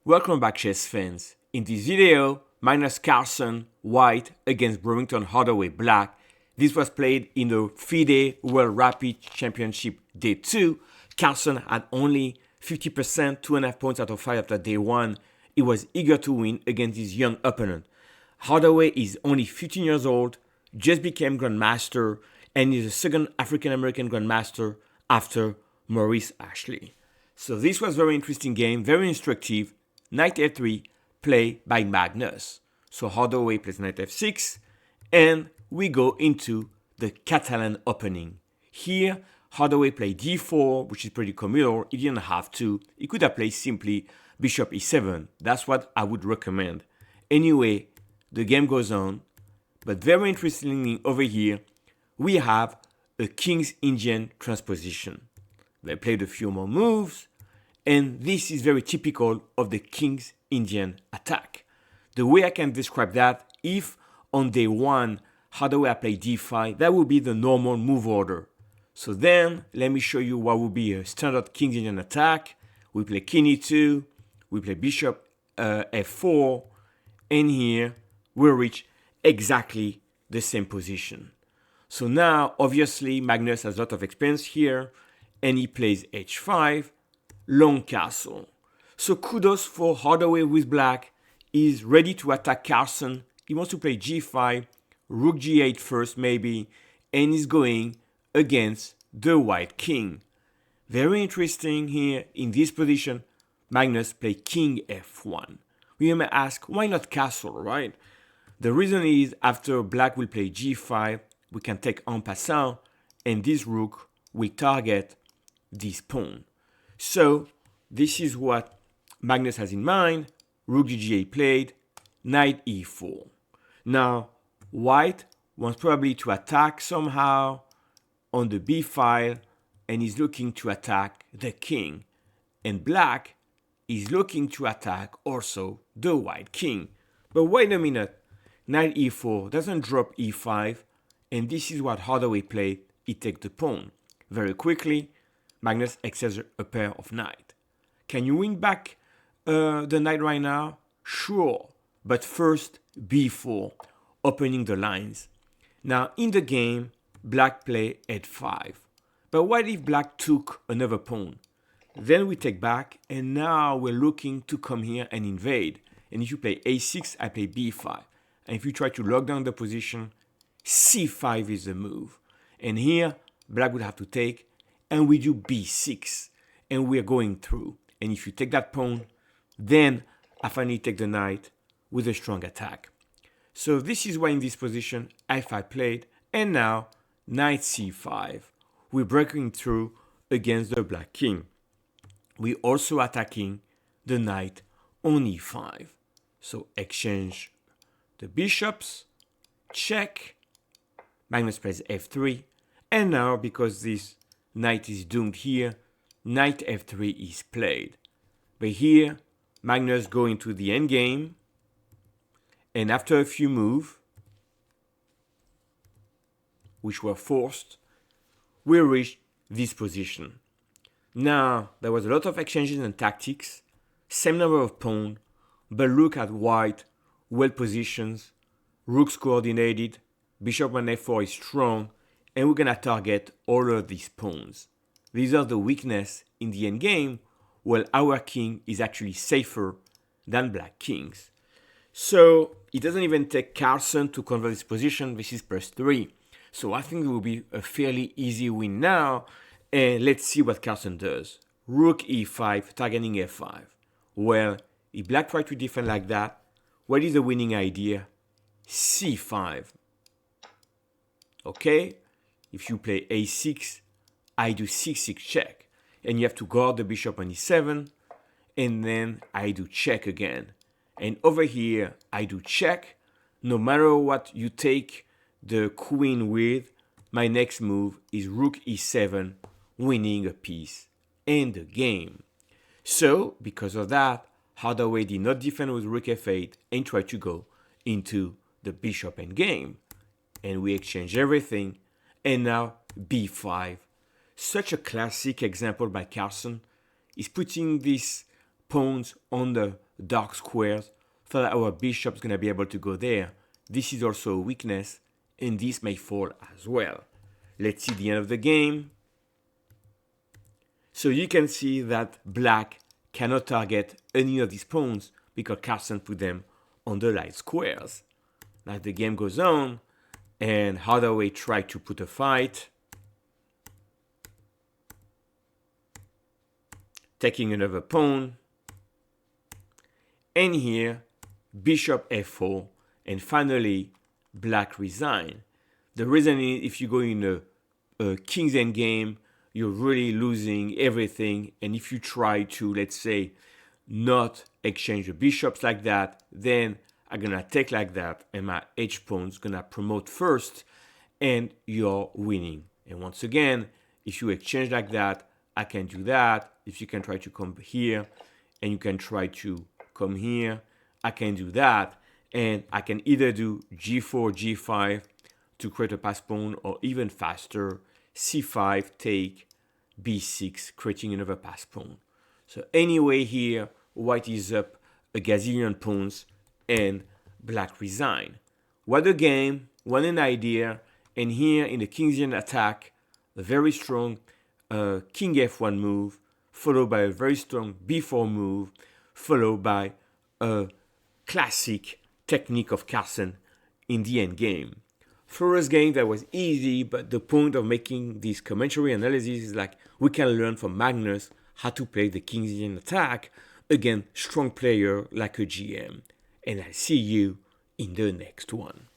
Welcome back, chess fans. In this video, Magnus Carlsen white against Carlsen-Hardaway black. This was played in the FIDE World Rapid Championship Day 2. Carlsen had only 50%, 2.5 points out of 5 after day 1. He was eager to win against his young opponent. Hardaway is only 15 years old, just became Grandmaster, and is the second African-American Grandmaster after Maurice Ashley. So this was a very interesting game, very instructive. Knight f3, play by Magnus. So Hardaway plays knight f6, and we go into the Catalan opening. Here, Hardaway played d4, which is pretty communal. He didn't have to. He could have played simply bishop e7. That's what I would recommend. Anyway, the game goes on. But very interestingly, over here, we have a King's Indian transposition. They played a few more moves. And this is very typical of the King's Indian attack. The way I can describe that, if on day 1, Hardaway played d5, that would be the normal move order. So then, let me show you what would be a standard King's Indian attack. We play king e2, we play bishop f4, and here we reach exactly the same position. So now, obviously, Magnus has a lot of experience here, and he plays h5, long castle. So kudos for Hardaway with black. He's ready to attack Carlsen. He wants to play g5, rook g8 first maybe, and he's going against the white king. Very interesting here in this position, Magnus played king f1. We may ask, why not castle, right? The reason is after black will play g5, we can take en passant, and this rook will target this pawn. So this is what Magnus has in mind. Rook g8 played, knight e4. Now, white wants probably to attack somehow on the b file, and is looking to attack the king. And black is looking to attack also the white king. But wait a minute, knight e4 doesn't drop e5, and this is what Hardaway played. He takes the pawn. Very quickly, Magnus exerts a pair of knights. Can you win back the knight right now? Sure, but first b4, opening the lines. Now in the game, black play h5. But what if black took another pawn? Then we take back, and now we're looking to come here and invade. And if you play a6, I play b5. And if you try to lock down the position, c5 is the move. And here, black would have to take, and we do b6, and we're going through. And if you take that pawn, then I finally take the knight with a strong attack. So this is why in this position, f5 played, and now knight c5. We're breaking through against the black king. We're also attacking the knight on e5. So exchange the bishops, check, Magnus plays f3, and now because this knight is doomed here, knight f3 is played. But here, Magnus go into the endgame, and after a few moves, which were forced, we reached this position. Now, there was a lot of exchanges and tactics, same number of pawns, but look at white, well positioned, rooks coordinated, bishop on f4 is strong, and we're gonna target all of these pawns. These are the weaknesses in the endgame, while our king is actually safer than black kings. So it doesn't even take Carlsen to convert this position. This is +3. So I think it will be a fairly easy win now. And let's see what Carlsen does. Rook e5, targeting f5. Well, if black tries to defend like that, what is the winning idea? c5. Okay? If you play a6, I do c6 check. And you have to guard the bishop on e7. And then I do check again. And over here, I do check. No matter what you take the queen with, my next move is rook e7, winning a piece and the game. So, because of that, Hardaway did not defend with rook f8 and tried to go into the bishop endgame. And we exchange everything. And now b5. Such a classic example by Carlsen is putting this pawns on the dark squares so that our bishop's going to be able to go there. This is also a weakness, and this may fall as well. Let's see the end of the game. So you can see that black cannot target any of these pawns because Carlsen put them on the light squares. Now the game goes on, and Hardaway tried to put a fight, taking another pawn, and here bishop f4, and finally black resign. The reason is if you go in a king's end game, you're really losing everything, and if you try to, let's say, not exchange the bishops like that, then I'm gonna take like that, and my h pawn's gonna promote first, and you're winning. And once again, if you exchange like that, I can do that. If you can try to come here, and you can try to come here, I can do that, and I can either do g4, g5 to create a pass pawn, or even faster, c5, take, b6, creating another pass pawn. So anyway here, white is up a gazillion pawns, and black resign. What a game, what an idea. And here in the Kingsian attack, a very strong king f1 move, followed by a very strong b4 move, followed by a classic technique of Carlsen in the end game. First game that was easy, but the point of making this commentary analysis is like we can learn from Magnus how to play the Kingsian attack against strong player like a GM. And I'll see you in the next one.